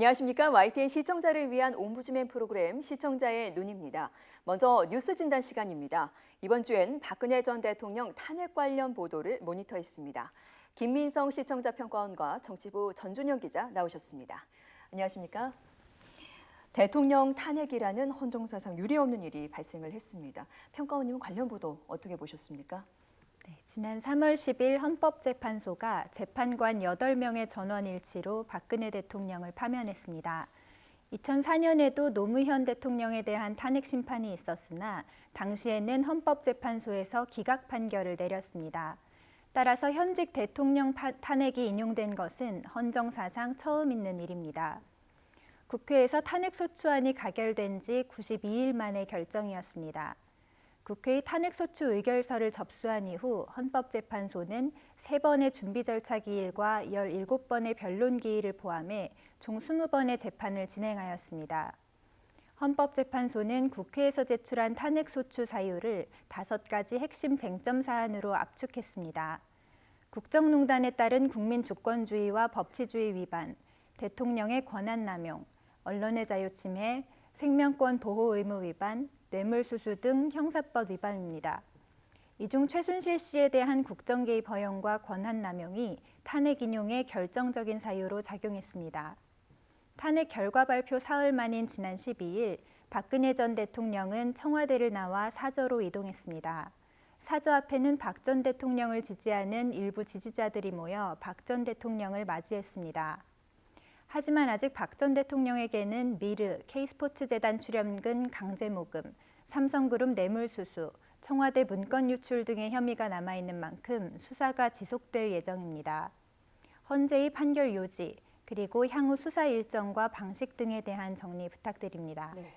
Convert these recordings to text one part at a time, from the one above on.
안녕하십니까. YTN 시청자를 위한 옴부즈맨 프로그램 시청자의 눈입니다. 먼저 뉴스 진단 시간입니다. 이번 주엔 박근혜 전 대통령 탄핵 관련 보도를 모니터했습니다. 김민성 시청자평가원과 정치부 전준영 기자 나오셨습니다. 안녕하십니까. 대통령 탄핵이라는 헌정사상 유례없는 일이 발생을 했습니다. 평가원님은 관련 보도 어떻게 보셨습니까? 네, 지난 3월 10일 헌법재판소가 재판관 8명의 전원 일치로 박근혜 대통령을 파면했습니다. 2004년에도 노무현 대통령에 대한 탄핵 심판이 있었으나 당시에는 헌법재판소에서 기각 판결을 내렸습니다. 따라서 현직 대통령 탄핵이 인용된 것은 헌정사상 처음 있는 일입니다. 국회에서 탄핵소추안이 가결된 지 92일 만의 결정이었습니다. 국회의 탄핵소추 의결서를 접수한 이후 헌법재판소는 3번의 준비 절차 기일과 17번의 변론 기일을 포함해 총 20번의 재판을 진행하였습니다. 헌법재판소는 국회에서 제출한 탄핵소추 사유를 5가지 핵심 쟁점 사안으로 압축했습니다. 국정농단에 따른 국민주권주의와 법치주의 위반, 대통령의 권한남용, 언론의 자유 침해, 생명권 보호 의무 위반, 뇌물수수 등 형사법 위반입니다. 이 중 최순실 씨에 대한 국정개입 허용과 권한남용이 탄핵 인용에 결정적인 사유로 작용했습니다. 탄핵 결과 발표 사흘 만인 지난 12일 박근혜 전 대통령은 청와대를 나와 사저로 이동했습니다. 사저 앞에는 박 전 대통령을 지지하는 일부 지지자들이 모여 박 전 대통령을 맞이했습니다. 하지만 아직 박 전 대통령에게는 미르, K스포츠재단 출연금 강제모금, 삼성그룹 뇌물수수, 청와대 문건 유출 등의 혐의가 남아있는 만큼 수사가 지속될 예정입니다. 헌재의 판결 요지, 그리고 향후 수사 일정과 방식 등에 대한 정리 부탁드립니다. 네.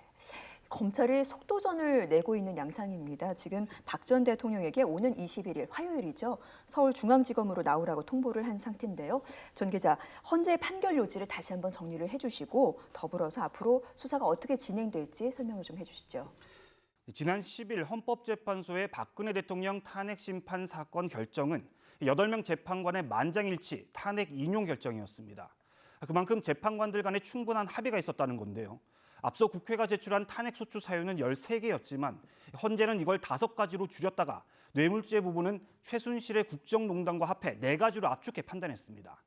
검찰이 속도전을 내고 있는 양상입니다. 지금 박 전 대통령에게 오는 21일 화요일이죠. 서울중앙지검으로 나오라고 통보를 한 상태인데요. 전 기자, 헌재 판결 요지를 다시 한번 정리를 해주시고 더불어서 앞으로 수사가 어떻게 진행될지 설명을 좀 해주시죠. 지난 10일 헌법재판소의 박근혜 대통령 탄핵 심판 사건 결정은 8명 재판관의 만장일치 탄핵 인용 결정이었습니다. 그만큼 재판관들 간에 충분한 합의가 있었다는 건데요. 앞서 국회가 제출한 탄핵소추 사유는 13개였지만 헌재는 이걸 5가지로 줄였다가 뇌물죄 부분은 최순실의 국정농단과 합해 4가지로 압축해 판단했습니다.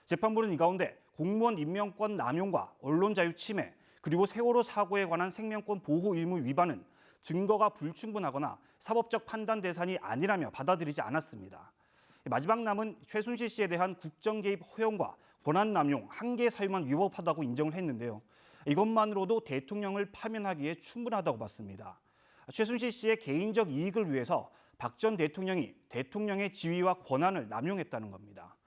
재판부는 이 가운데 공무원 임명권 남용과 언론 자유 침해, 그리고 세월호 사고에 관한 생명권 보호 의무 위반은 증거가 불충분하거나 사법적 판단 대상이 아니라며 받아들이지 않았습니다. 마지막 남은 최순실 씨에 대한 국정 개입 허용과 권한 남용 1개 사유만 위법하다고 인정을 했는데요. 이것만으로도 대통령을 파면하기에 충분하다고 봤습니다. 최순실 씨의 개인적 이익을 위해서 박 전 대통령이 대통령의 지위와 권한을 남용했다는 겁니다.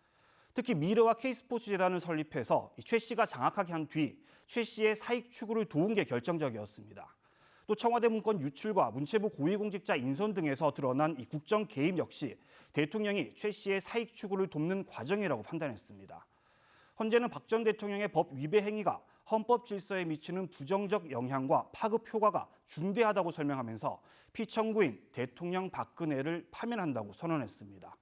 특히 미르와 K스포츠재단을 설립해서 최 씨가 장악하게 한 뒤 최 씨의 사익 추구를 도운 게 결정적이었습니다. 또 청와대 문건 유출과 문체부 고위공직자 인선 등에서 드러난 이 국정 개입 역시 대통령이 최 씨의 사익 추구를 돕는 과정이라고 판단했습니다. 헌재는 박 전 대통령의 법 위배 행위가 헌법 질서에 미치는 부정적 영향과 파급 효과가 중대하다고 설명하면서 피청구인 대통령 박근혜를 파면한다고 선언했습니다.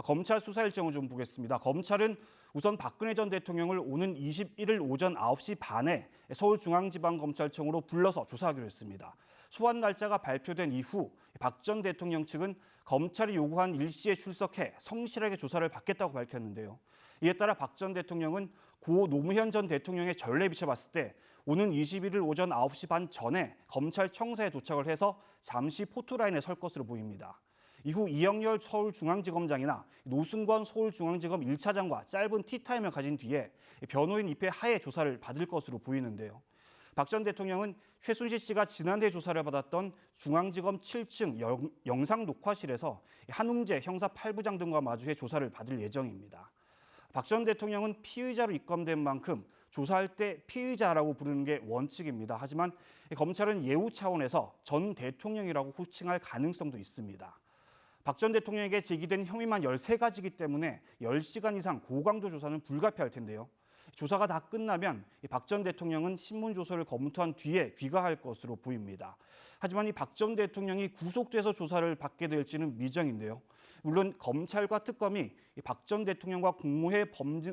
검찰 수사 일정을 좀 보겠습니다. 검찰은 우선 박근혜 전 대통령을 오는 21일 오전 9시 반에 서울중앙지방검찰청으로 불러서 조사하기로 했습니다. 소환 날짜가 발표된 이후 박 전 대통령 측은 검찰이 요구한 일시에 출석해 성실하게 조사를 받겠다고 밝혔는데요. 이에 따라 박 전 대통령은 고 노무현 전 대통령의 전례에 비춰봤을 때 오는 21일 오전 9시 반 전에 검찰청사에 도착을 해서 잠시 포토라인에 설 것으로 보입니다. 이후 이영렬 서울중앙지검장이나 노승권 서울중앙지검 1차장과 짧은 티타임을 가진 뒤에 변호인 입회 하에 조사를 받을 것으로 보이는데요. 박 전 대통령은 최순실 씨가 지난해 조사를 받았던 중앙지검 7층 영상 녹화실에서 한웅재 형사 8부장 등과 마주해 조사를 받을 예정입니다. 박 전 대통령은 피의자로 입건된 만큼 조사할 때 피의자라고 부르는 게 원칙입니다. 하지만 검찰은 예우 차원에서 전 대통령이라고 호칭할 가능성도 있습니다. 박 전 대통령에게 제기된 혐의만 13가지이기 때문에 10시간 이상 고강도 조사는 불가피할 텐데요. 조사가 다 끝나면 박 전 대통령은 신문 조서를 검토한 뒤에 귀가할 것으로 보입니다. 하지만 이 박 전 대통령이 구속돼서 조사를 받게 될지는 미정인데요. 물론 검찰과 특검이 박 전 대통령과 공모해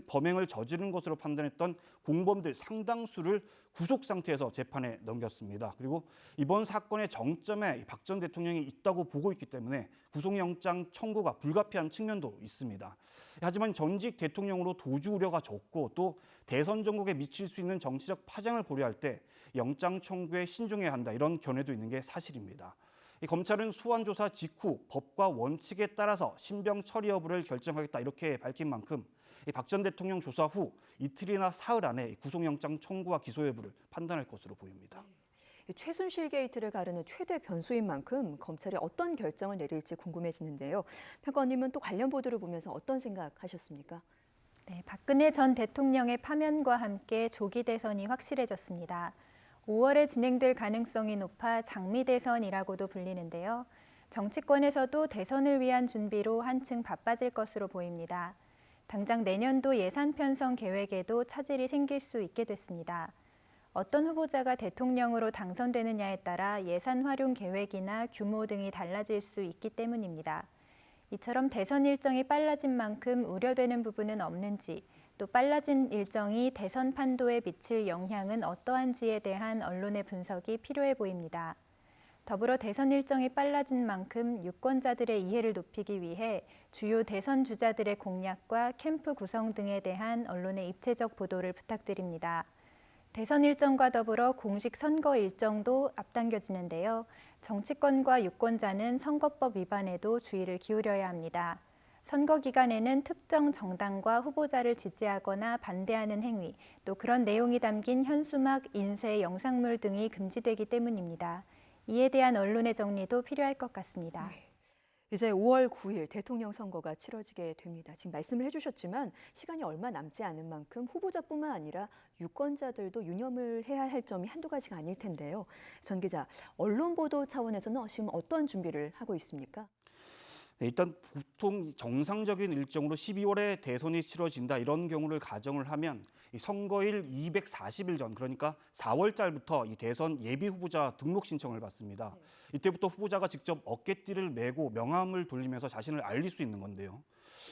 범행을 저지른 것으로 판단했던 공범들 상당수를 구속 상태에서 재판에 넘겼습니다. 그리고 이번 사건의 정점에 박 전 대통령이 있다고 보고 있기 때문에 구속영장 청구가 불가피한 측면도 있습니다. 하지만 전직 대통령으로 도주 우려가 적고 또 대선 전국에 미칠 수 있는 정치적 파장을 고려할 때 영장 청구에 신중해야 한다, 이런 견해도 있는 게 사실입니다. 검찰은 소환 조사 직후 법과 원칙에 따라서 신병 처리 여부를 결정하겠다, 이렇게 밝힌 만큼 박 전 대통령 조사 후 이틀이나 사흘 안에 구속영장 청구와 기소 여부를 판단할 것으로 보입니다. 최순실 게이트를 가르는 최대 변수인 만큼 검찰이 어떤 결정을 내릴지 궁금해지는데요. 평론가님은 또 관련 보도를 보면서 어떤 생각하셨습니까? 네, 박근혜 전 대통령의 파면과 함께 조기 대선이 확실해졌습니다. 5월에 진행될 가능성이 높아 장미 대선이라고도 불리는데요. 정치권에서도 대선을 위한 준비로 한층 바빠질 것으로 보입니다. 당장 내년도 예산 편성 계획에도 차질이 생길 수 있게 됐습니다. 어떤 후보자가 대통령으로 당선되느냐에 따라 예산 활용 계획이나 규모 등이 달라질 수 있기 때문입니다. 이처럼 대선 일정이 빨라진 만큼 우려되는 부분은 없는지, 또 빨라진 일정이 대선 판도에 미칠 영향은 어떠한지에 대한 언론의 분석이 필요해 보입니다. 더불어 대선 일정이 빨라진 만큼 유권자들의 이해를 높이기 위해 주요 대선 주자들의 공약과 캠프 구성 등에 대한 언론의 입체적 보도를 부탁드립니다. 대선 일정과 더불어 공식 선거 일정도 앞당겨지는데요. 정치권과 유권자는 선거법 위반에도 주의를 기울여야 합니다. 선거 기간에는 특정 정당과 후보자를 지지하거나 반대하는 행위, 또 그런 내용이 담긴 현수막, 인쇄, 영상물 등이 금지되기 때문입니다. 이에 대한 언론의 정리도 필요할 것 같습니다. 네. 이제 5월 9일 대통령 선거가 치러지게 됩니다. 지금 말씀을 해주셨지만 시간이 얼마 남지 않은 만큼 후보자뿐만 아니라 유권자들도 유념을 해야 할 점이 한두 가지가 아닐 텐데요. 전 기자, 언론 보도 차원에서는 지금 어떤 준비를 하고 있습니까? 네, 일단 보통 정상적인 일정으로 12월에 대선이 치러진다, 이런 경우를 가정을 하면 이 선거일 240일 전, 그러니까 4월 달부터 이 대선 예비 후보자 등록 신청을 받습니다. 이때부터 후보자가 직접 어깨띠를 메고 명함을 돌리면서 자신을 알릴 수 있는 건데요.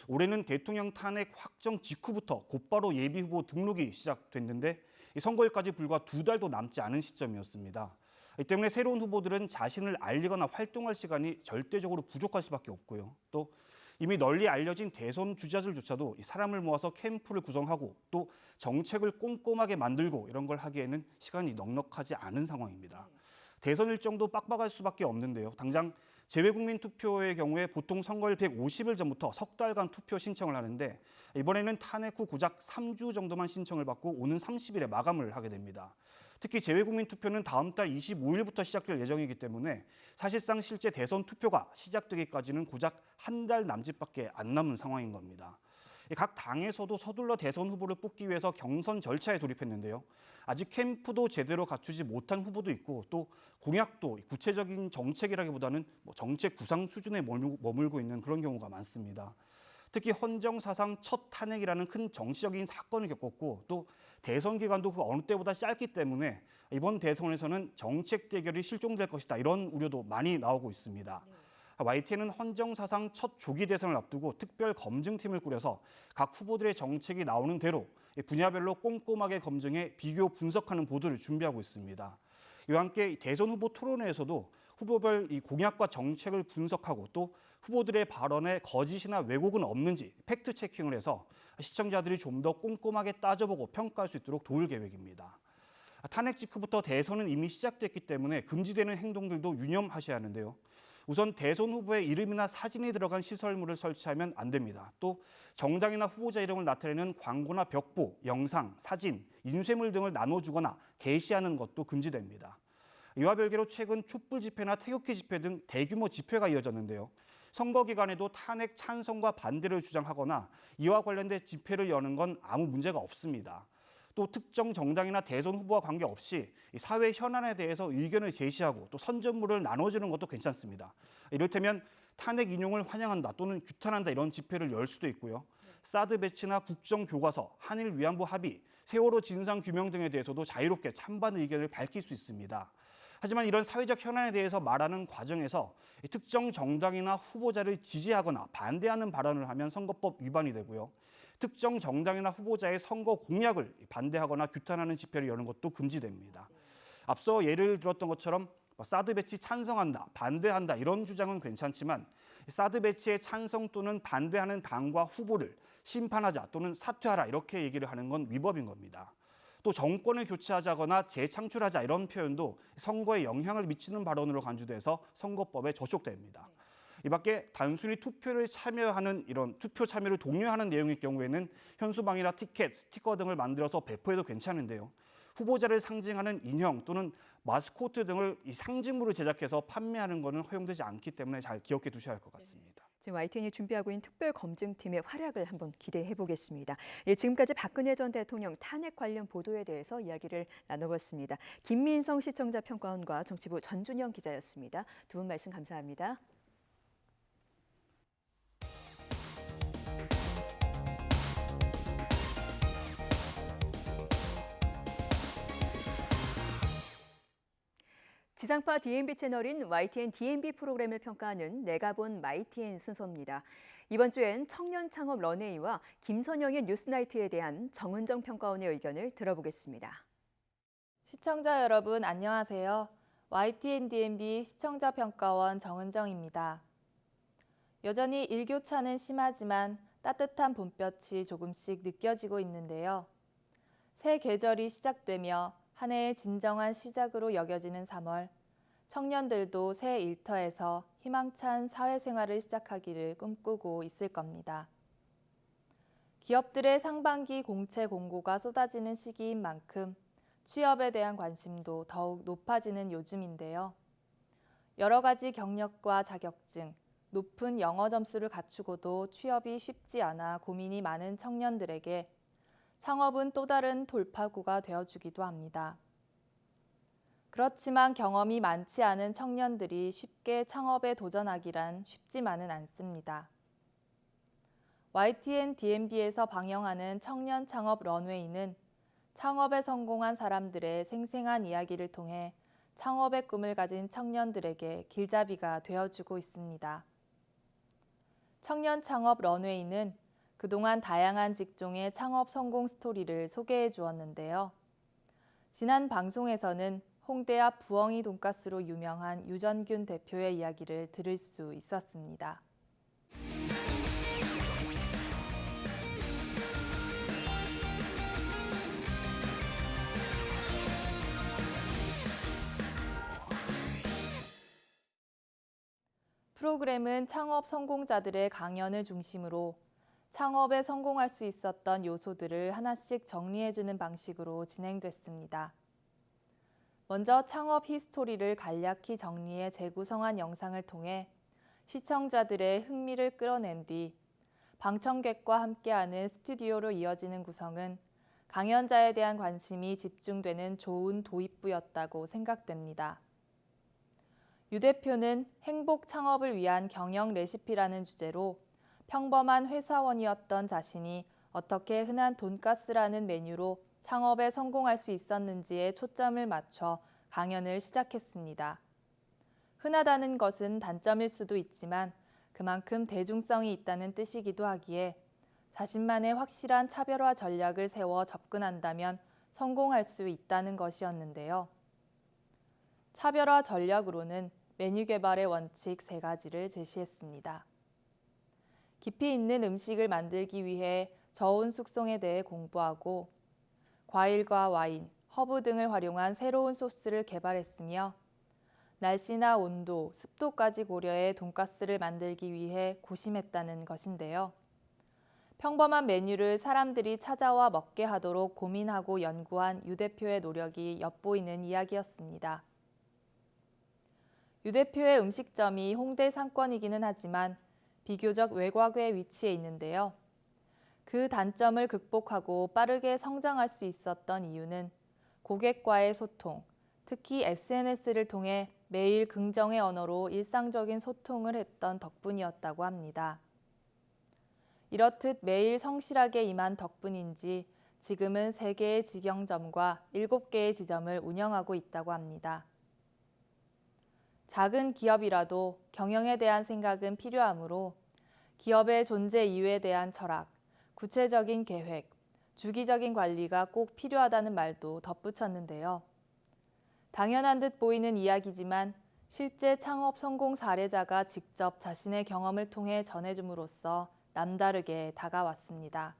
올해는 대통령 탄핵 확정 직후부터 곧바로 예비 후보 등록이 시작됐는데 이 선거일까지 불과 2달도 남지 않은 시점이었습니다. 이 때문에 새로운 후보들은 자신을 알리거나 활동할 시간이 절대적으로 부족할 수밖에 없고요. 또 이미 널리 알려진 대선 주자들조차도 이 사람을 모아서 캠프를 구성하고 또 정책을 꼼꼼하게 만들고 이런 걸 하기에는 시간이 넉넉하지 않은 상황입니다. 대선 일정도 빡빡할 수밖에 없는데요. 당장 재외국민 투표의 경우에 보통 선거일 150일 전부터 석 달간 투표 신청을 하는데 이번에는 탄핵 후 고작 3주 정도만 신청을 받고 오는 30일에 마감을 하게 됩니다. 특히 재외국민 투표는 다음 달 25일부터 시작될 예정이기 때문에 사실상 실제 대선 투표가 시작되기까지는 고작 한 달 남짓밖에 안 남은 상황인 겁니다. 각 당에서도 서둘러 대선 후보를 뽑기 위해서 경선 절차에 돌입했는데요. 아직 캠프도 제대로 갖추지 못한 후보도 있고 또 공약도 구체적인 정책이라기보다는 정책 구상 수준에 머물고 있는 그런 경우가 많습니다. 특히 헌정 사상 첫 탄핵이라는 큰 정치적인 사건을 겪었고 또 대선 기간도 그 어느 때보다 짧기 때문에 이번 대선에서는 정책 대결이 실종될 것이다, 이런 우려도 많이 나오고 있습니다. YTN은 헌정 사상 첫 조기 대선을 앞두고 특별 검증팀을 꾸려서 각 후보들의 정책이 나오는 대로 분야별로 꼼꼼하게 검증해 비교 분석하는 보도를 준비하고 있습니다. 이와 함께 대선 후보 토론회에서도 후보별 이 공약과 정책을 분석하고 또 후보들의 발언에 거짓이나 왜곡은 없는지 팩트 체킹을 해서 시청자들이 좀 더 꼼꼼하게 따져보고 평가할 수 있도록 도울 계획입니다. 탄핵 직후부터 대선은 이미 시작됐기 때문에 금지되는 행동들도 유념하셔야 하는데요. 우선 대선 후보의 이름이나 사진이 들어간 시설물을 설치하면 안 됩니다. 또 정당이나 후보자 이름을 나타내는 광고나 벽보, 영상, 사진, 인쇄물 등을 나눠주거나 게시하는 것도 금지됩니다. 이와 별개로 최근 촛불 집회나 태극기 집회 등 대규모 집회가 이어졌는데요. 선거 기간에도 탄핵 찬성과 반대를 주장하거나 이와 관련된 집회를 여는 건 아무 문제가 없습니다. 또 특정 정당이나 대선 후보와 관계없이 사회 현안에 대해서 의견을 제시하고 또 선전물을 나눠주는 것도 괜찮습니다. 이를테면 탄핵 인용을 환영한다 또는 규탄한다, 이런 집회를 열 수도 있고요. 사드 배치나 국정교과서, 한일 위안부 합의, 세월호 진상규명 등에 대해서도 자유롭게 찬반 의견을 밝힐 수 있습니다. 하지만 이런 사회적 현안에 대해서 말하는 과정에서 특정 정당이나 후보자를 지지하거나 반대하는 발언을 하면 선거법 위반이 되고요. 특정 정당이나 후보자의 선거 공약을 반대하거나 규탄하는 집회를 여는 것도 금지됩니다. 앞서 예를 들었던 것처럼 사드 배치 찬성한다, 반대한다 이런 주장은 괜찮지만 사드 배치에 찬성 또는 반대하는 당과 후보를 심판하자 또는 사퇴하라 이렇게 얘기를 하는 건 위법인 겁니다. 또 정권을 교체하자거나 재창출하자 이런 표현도 선거에 영향을 미치는 발언으로 간주돼서 선거법에 저촉됩니다. 이 밖에 단순히 투표를 참여하는 이런 투표 참여를 독려하는 내용일 경우에는 현수막이나 티켓, 스티커 등을 만들어서 배포해도 괜찮은데요. 후보자를 상징하는 인형 또는 마스코트 등을 이 상징물을 제작해서 판매하는 것은 허용되지 않기 때문에 잘 기억해 두셔야 할 것 같습니다. 지금 YTN이 준비하고 있는 특별검증팀의 활약을 한번 기대해 보겠습니다. 예, 지금까지 박근혜 전 대통령 탄핵 관련 보도에 대해서 이야기를 나눠봤습니다. 김민성 시청자 평가원과 정치부 전준영 기자였습니다. 두 분 말씀 감사합니다. 지상파 DMB 채널인 YTN DMB 프로그램을 평가하는 내가 본 YTN 순서입니다. 이번 주엔 청년 창업 런웨이와 김선영의 뉴스나이트에 대한 정은정 평가원의 의견을 들어보겠습니다. 시청자 여러분 안녕하세요. YTN DMB 시청자 평가원 정은정입니다. 여전히 일교차는 심하지만 따뜻한 봄볕이 조금씩 느껴지고 있는데요. 새 계절이 시작되며 한 해의 진정한 시작으로 여겨지는 3월, 청년들도 새 일터에서 희망찬 사회생활을 시작하기를 꿈꾸고 있을 겁니다. 기업들의 상반기 공채 공고가 쏟아지는 시기인 만큼 취업에 대한 관심도 더욱 높아지는 요즘인데요. 여러 가지 경력과 자격증, 높은 영어 점수를 갖추고도 취업이 쉽지 않아 고민이 많은 청년들에게 창업은 또 다른 돌파구가 되어주기도 합니다. 그렇지만 경험이 많지 않은 청년들이 쉽게 창업에 도전하기란 쉽지만은 않습니다. YTN DMB에서 방영하는 청년 창업 런웨이는 창업에 성공한 사람들의 생생한 이야기를 통해 창업의 꿈을 가진 청년들에게 길잡이가 되어주고 있습니다. 청년 창업 런웨이는 그동안 다양한 직종의 창업 성공 스토리를 소개해 주었는데요. 지난 방송에서는 홍대 앞 부엉이 돈가스로 유명한 유전균 대표의 이야기를 들을 수 있었습니다. 프로그램은 창업 성공자들의 강연을 중심으로 창업에 성공할 수 있었던 요소들을 하나씩 정리해주는 방식으로 진행됐습니다. 먼저 창업 히스토리를 간략히 정리해 재구성한 영상을 통해 시청자들의 흥미를 끌어낸 뒤 방청객과 함께하는 스튜디오로 이어지는 구성은 강연자에 대한 관심이 집중되는 좋은 도입부였다고 생각됩니다. 유 대표는 행복 창업을 위한 경영 레시피라는 주제로 평범한 회사원이었던 자신이 어떻게 흔한 돈가스라는 메뉴로 창업에 성공할 수 있었는지에 초점을 맞춰 강연을 시작했습니다. 흔하다는 것은 단점일 수도 있지만 그만큼 대중성이 있다는 뜻이기도 하기에 자신만의 확실한 차별화 전략을 세워 접근한다면 성공할 수 있다는 것이었는데요. 차별화 전략으로는 메뉴 개발의 원칙 3가지를 제시했습니다. 깊이 있는 음식을 만들기 위해 저온 숙성에 대해 공부하고 과일과 와인, 허브 등을 활용한 새로운 소스를 개발했으며 날씨나 온도, 습도까지 고려해 돈가스를 만들기 위해 고심했다는 것인데요. 평범한 메뉴를 사람들이 찾아와 먹게 하도록 고민하고 연구한 유 대표의 노력이 엿보이는 이야기였습니다. 유 대표의 음식점이 홍대 상권이기는 하지만 비교적 외곽에 위치해 있는데요. 그 단점을 극복하고 빠르게 성장할 수 있었던 이유는 고객과의 소통, 특히 SNS를 통해 매일 긍정의 언어로 일상적인 소통을 했던 덕분이었다고 합니다. 이렇듯 매일 성실하게 임한 덕분인지 지금은 3개의 직영점과 7개의 지점을 운영하고 있다고 합니다. 작은 기업이라도 경영에 대한 생각은 필요하므로 기업의 존재 이유에 대한 철학, 구체적인 계획, 주기적인 관리가 꼭 필요하다는 말도 덧붙였는데요. 당연한 듯 보이는 이야기지만 실제 창업 성공 사례자가 직접 자신의 경험을 통해 전해줌으로써 남다르게 다가왔습니다.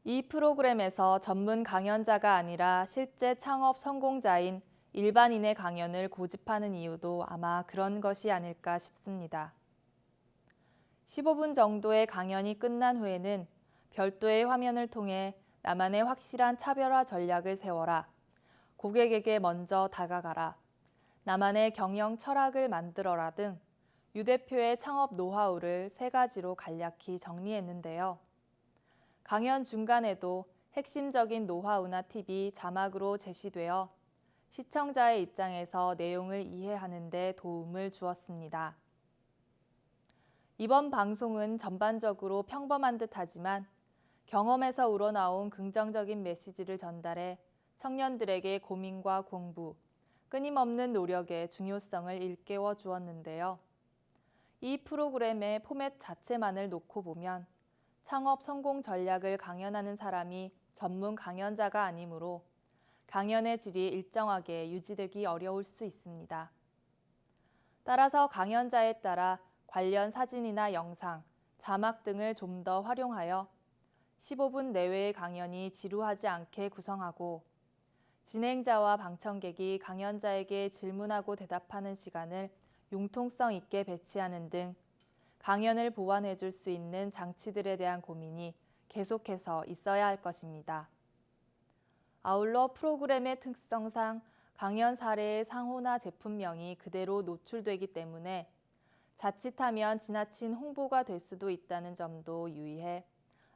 이 프로그램에서 전문 강연자가 아니라 실제 창업 성공자인 일반인의 강연을 고집하는 이유도 아마 그런 것이 아닐까 싶습니다. 15분 정도의 강연이 끝난 후에는 별도의 화면을 통해 나만의 확실한 차별화 전략을 세워라, 고객에게 먼저 다가가라, 나만의 경영 철학을 만들어라 등 유 대표의 창업 노하우를 3가지로 간략히 정리했는데요. 강연 중간에도 핵심적인 노하우나 팁이 자막으로 제시되어 시청자의 입장에서 내용을 이해하는 데 도움을 주었습니다. 이번 방송은 전반적으로 평범한 듯하지만 경험에서 우러나온 긍정적인 메시지를 전달해 청년들에게 고민과 공부, 끊임없는 노력의 중요성을 일깨워 주었는데요. 이 프로그램의 포맷 자체만을 놓고 보면 창업 성공 전략을 강연하는 사람이 전문 강연자가 아니므로 강연의 질이 일정하게 유지되기 어려울 수 있습니다. 따라서 강연자에 따라 관련 사진이나 영상, 자막 등을 좀 더 활용하여 15분 내외의 강연이 지루하지 않게 구성하고 진행자와 방청객이 강연자에게 질문하고 대답하는 시간을 융통성 있게 배치하는 등 강연을 보완해 줄 수 있는 장치들에 대한 고민이 계속해서 있어야 할 것입니다. 아울러 프로그램의 특성상 강연 사례의 상호나 제품명이 그대로 노출되기 때문에 자칫하면 지나친 홍보가 될 수도 있다는 점도 유의해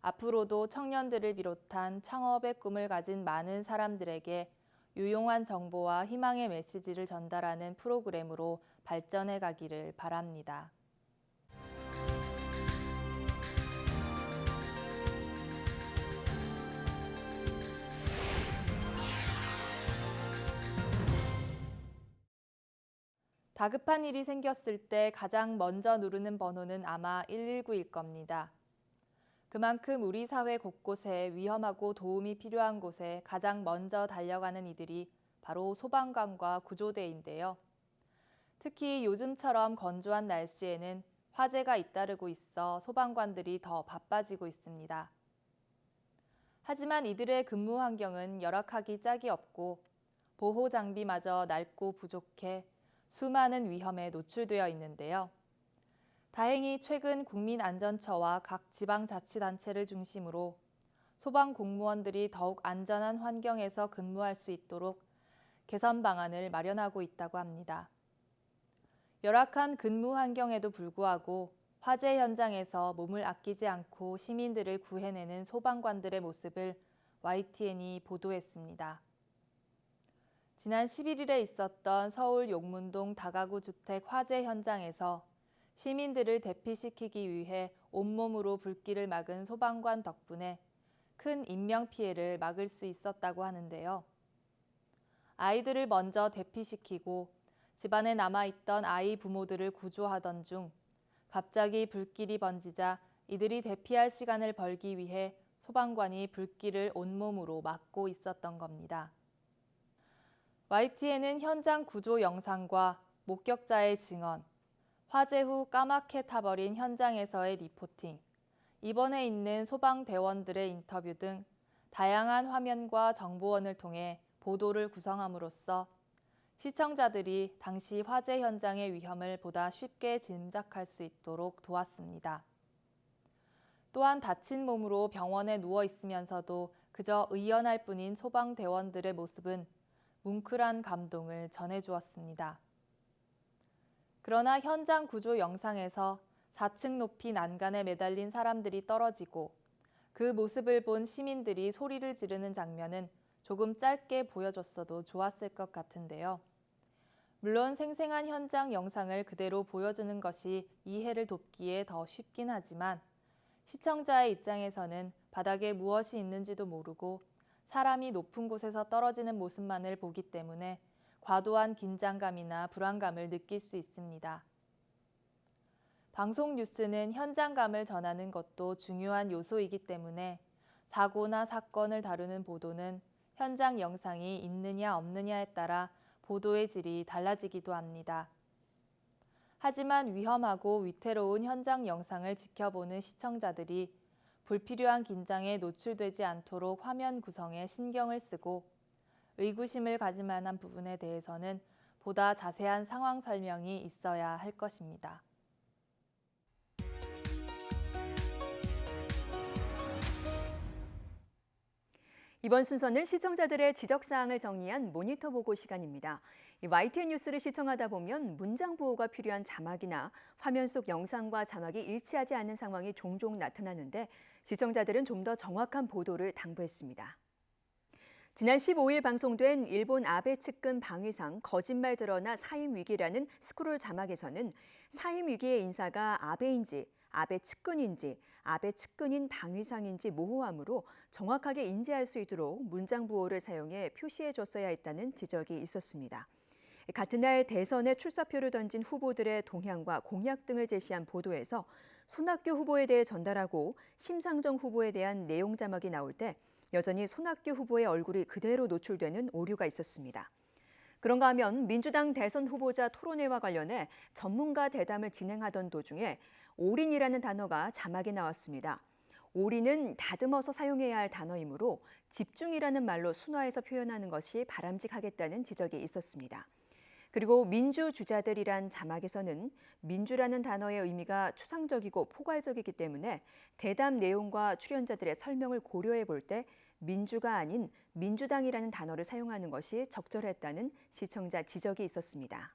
앞으로도 청년들을 비롯한 창업의 꿈을 가진 많은 사람들에게 유용한 정보와 희망의 메시지를 전달하는 프로그램으로 발전해 가기를 바랍니다. 다급한 일이 생겼을 때 가장 먼저 누르는 번호는 아마 119일 겁니다. 그만큼 우리 사회 곳곳에 위험하고 도움이 필요한 곳에 가장 먼저 달려가는 이들이 바로 소방관과 구조대인데요. 특히 요즘처럼 건조한 날씨에는 화재가 잇따르고 있어 소방관들이 더 바빠지고 있습니다. 하지만 이들의 근무 환경은 열악하기 짝이 없고 보호 장비마저 낡고 부족해 수많은 위험에 노출되어 있는데요. 다행히 최근 국민안전처와 각 지방자치단체를 중심으로 소방 공무원들이 더욱 안전한 환경에서 근무할 수 있도록 개선 방안을 마련하고 있다고 합니다. 열악한 근무 환경에도 불구하고 화재 현장에서 몸을 아끼지 않고 시민들을 구해내는 소방관들의 모습을 YTN이 보도했습니다. 지난 11일에 있었던 서울 용문동 다가구 주택 화재 현장에서 시민들을 대피시키기 위해 온몸으로 불길을 막은 소방관 덕분에 큰 인명피해를 막을 수 있었다고 하는데요. 아이들을 먼저 대피시키고 집안에 남아있던 아이 부모들을 구조하던 중 갑자기 불길이 번지자 이들이 대피할 시간을 벌기 위해 소방관이 불길을 온몸으로 막고 있었던 겁니다. YTN은 현장 구조 영상과 목격자의 증언, 화재 후 까맣게 타버린 현장에서의 리포팅, 입원해 있는 소방대원들의 인터뷰 등 다양한 화면과 정보원을 통해 보도를 구성함으로써 시청자들이 당시 화재 현장의 위험을 보다 쉽게 짐작할 수 있도록 도왔습니다. 또한 다친 몸으로 병원에 누워 있으면서도 그저 의연할 뿐인 소방대원들의 모습은 뭉클한 감동을 전해주었습니다. 그러나 현장 구조 영상에서 4층 높이 난간에 매달린 사람들이 떨어지고 그 모습을 본 시민들이 소리를 지르는 장면은 조금 짧게 보여줬어도 좋았을 것 같은데요. 물론 생생한 현장 영상을 그대로 보여주는 것이 이해를 돕기에 더 쉽긴 하지만 시청자의 입장에서는 바닥에 무엇이 있는지도 모르고 사람이 높은 곳에서 떨어지는 모습만을 보기 때문에 과도한 긴장감이나 불안감을 느낄 수 있습니다. 방송 뉴스는 현장감을 전하는 것도 중요한 요소이기 때문에 사고나 사건을 다루는 보도는 현장 영상이 있느냐 없느냐에 따라 보도의 질이 달라지기도 합니다. 하지만 위험하고 위태로운 현장 영상을 지켜보는 시청자들이 불필요한 긴장에 노출되지 않도록 화면 구성에 신경을 쓰고 의구심을 가질 만한 부분에 대해서는 보다 자세한 상황 설명이 있어야 할 것입니다. 이번 순서는 시청자들의 지적사항을 정리한 모니터 보고 시간입니다. YTN 뉴스를 시청하다 보면 문장 보호가 필요한 자막이나 화면 속 영상과 자막이 일치하지 않는 상황이 종종 나타나는데 시청자들은 좀 더 정확한 보도를 당부했습니다. 지난 15일 방송된 일본 아베 측근 방위상 거짓말 드러나 사임 위기라는 스크롤 자막에서는 사임 위기의 인사가 아베인지 아베 측근인지 아베 측근인 방위상인지 모호함으로 정확하게 인지할 수 있도록 문장 부호를 사용해 표시해줬어야 했다는 지적이 있었습니다. 같은 날 대선에 출사표를 던진 후보들의 동향과 공약 등을 제시한 보도에서 손학규 후보에 대해 전달하고 심상정 후보에 대한 내용 자막이 나올 때 여전히 손학규 후보의 얼굴이 그대로 노출되는 오류가 있었습니다. 그런가 하면 민주당 대선 후보자 토론회와 관련해 전문가 대담을 진행하던 도중에 올인이라는 단어가 자막에 나왔습니다. 올인은 다듬어서 사용해야 할 단어이므로 집중이라는 말로 순화해서 표현하는 것이 바람직하겠다는 지적이 있었습니다. 그리고 민주주자들이란 자막에서는 민주라는 단어의 의미가 추상적이고 포괄적이기 때문에 대담 내용과 출연자들의 설명을 고려해 볼 때 민주가 아닌 민주당이라는 단어를 사용하는 것이 적절했다는 시청자 지적이 있었습니다.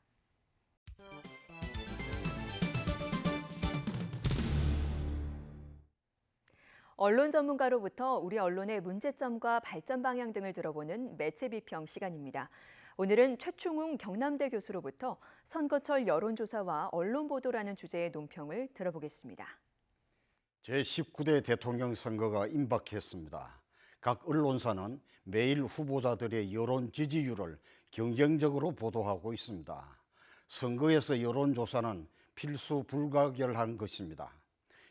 언론 전문가로부터 우리 언론의 문제점과 발전 방향 등을 들어보는 매체 비평 시간입니다. 오늘은 최충웅 경남대 교수로부터 선거철 여론조사와 언론 보도라는 주제의 논평을 들어보겠습니다. 제19대 대통령 선거가 임박했습니다. 각 언론사는 매일 후보자들의 여론 지지율을 경쟁적으로 보도하고 있습니다. 선거에서 여론조사는 필수 불가결한 것입니다.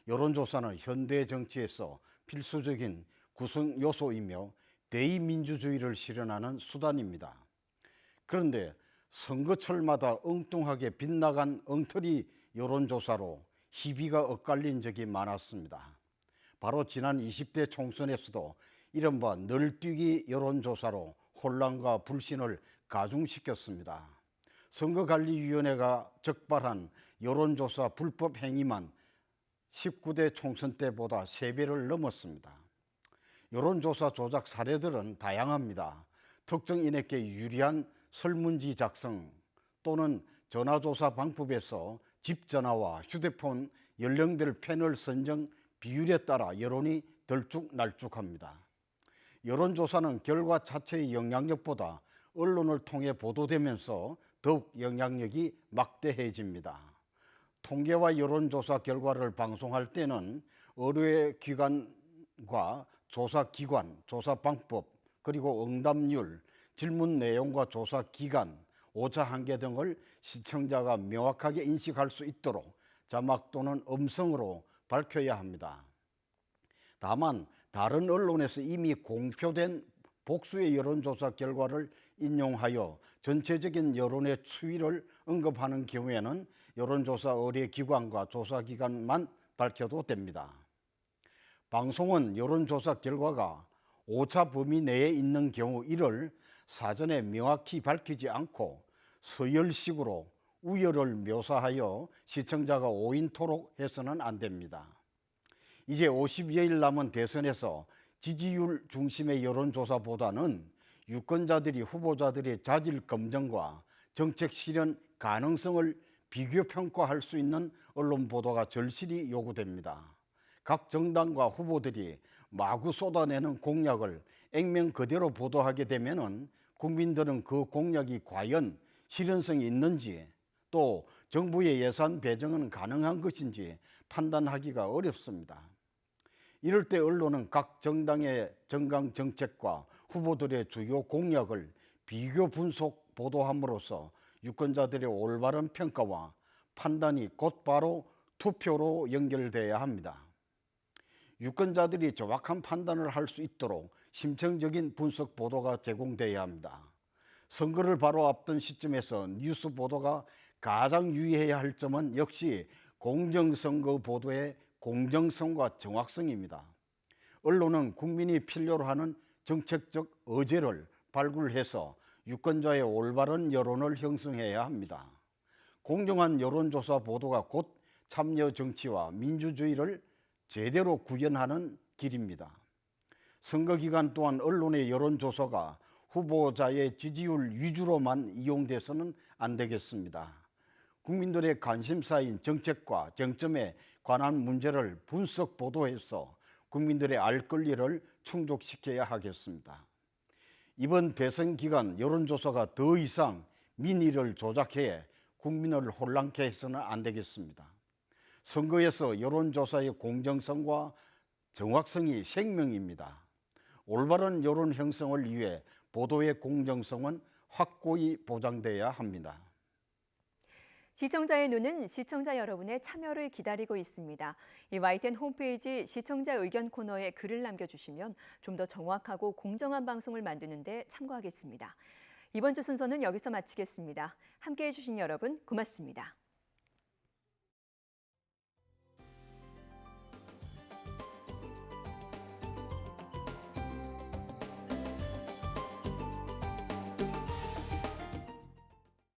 여론조사는 현대 정치에서 필수적인 구성 요소이며 대의민주주의를 실현하는 수단입니다. 그런데 선거철마다 엉뚱하게 빗나간 엉터리 여론조사로 희비가 엇갈린 적이 많았습니다. 바로 지난 20대 총선에서도 이른바 널뛰기 여론조사로 혼란과 불신을 가중시켰습니다. 선거관리위원회가 적발한 여론조사 불법 행위만 19대 총선 때보다 3배를 넘었습니다. 여론조사 조작 사례들은 다양합니다. 특정인에게 유리한 설문지 작성 또는 전화조사 방법에서 집 전화와 휴대폰 연령별 패널 선정 비율에 따라 여론이 들쭉날쭉합니다. 여론조사는 결과 자체의 영향력보다 언론을 통해 보도되면서 더욱 영향력이 막대해집니다. 통계와 여론조사 결과를 방송할 때는 의뢰기관과 조사기관, 조사 방법, 그리고 응답률, 질문 내용과 조사 기간, 오차 한계 등을 시청자가 명확하게 인식할 수 있도록 자막 또는 음성으로 밝혀야 합니다. 다만 다른 언론에서 이미 공표된 복수의 여론조사 결과를 인용하여 전체적인 여론의 추이를 언급하는 경우에는 여론조사 의뢰기관과 조사기관만 밝혀도 됩니다. 방송은 여론조사 결과가 오차 범위 내에 있는 경우 이를 사전에 명확히 밝히지 않고 서열식으로 우열을 묘사하여 시청자가 오인토록 해서는 안 됩니다. 이제 50여일 남은 대선에서 지지율 중심의 여론조사보다는 유권자들이 후보자들의 자질 검증과 정책 실현 가능성을 비교 평가할 수 있는 언론 보도가 절실히 요구됩니다. 각 정당과 후보들이 마구 쏟아내는 공약을 액면 그대로 보도하게 되면은 국민들은 그 공약이 과연 실현성이 있는지 또 정부의 예산 배정은 가능한 것인지 판단하기가 어렵습니다. 이럴 때 언론은 각 정당의 정강 정책과 후보들의 주요 공약을 비교 분석 보도함으로써 유권자들의 올바른 평가와 판단이 곧바로 투표로 연결돼야 합니다. 유권자들이 정확한 판단을 할 수 있도록 심층적인 분석 보도가 제공돼야 합니다. 선거를 바로 앞둔 시점에서 뉴스 보도가 가장 유의해야 할 점은 역시 공정선거 보도의 공정성과 정확성입니다. 언론은 국민이 필요로 하는 정책적 의제를 발굴해서 유권자의 올바른 여론을 형성해야 합니다. 공정한 여론조사 보도가 곧 참여 정치와 민주주의를 제대로 구현하는 길입니다. 선거 기간 동안 언론의 여론조사가 후보자의 지지율 위주로만 이용돼서는 안 되겠습니다. 국민들의 관심사인 정책과 정점에 관한 문제를 분석 보도해서 국민들의 알 권리를 충족시켜야 하겠습니다. 이번 대선 기간 여론조사가 더 이상 민의를 조작해 국민을 혼란케 해서는 안 되겠습니다. 선거에서 여론조사의 공정성과 정확성이 생명입니다. 올바른 여론 형성을 위해 보도의 공정성은 확고히 보장돼야 합니다. 시청자의 눈은 시청자 여러분의 참여를 기다리고 있습니다. 이 YTN 홈페이지 시청자 의견 코너에 글을 남겨주시면 좀 더 정확하고 공정한 방송을 만드는 데 참고하겠습니다. 이번 주 순서는 여기서 마치겠습니다. 함께해 주신 여러분 고맙습니다.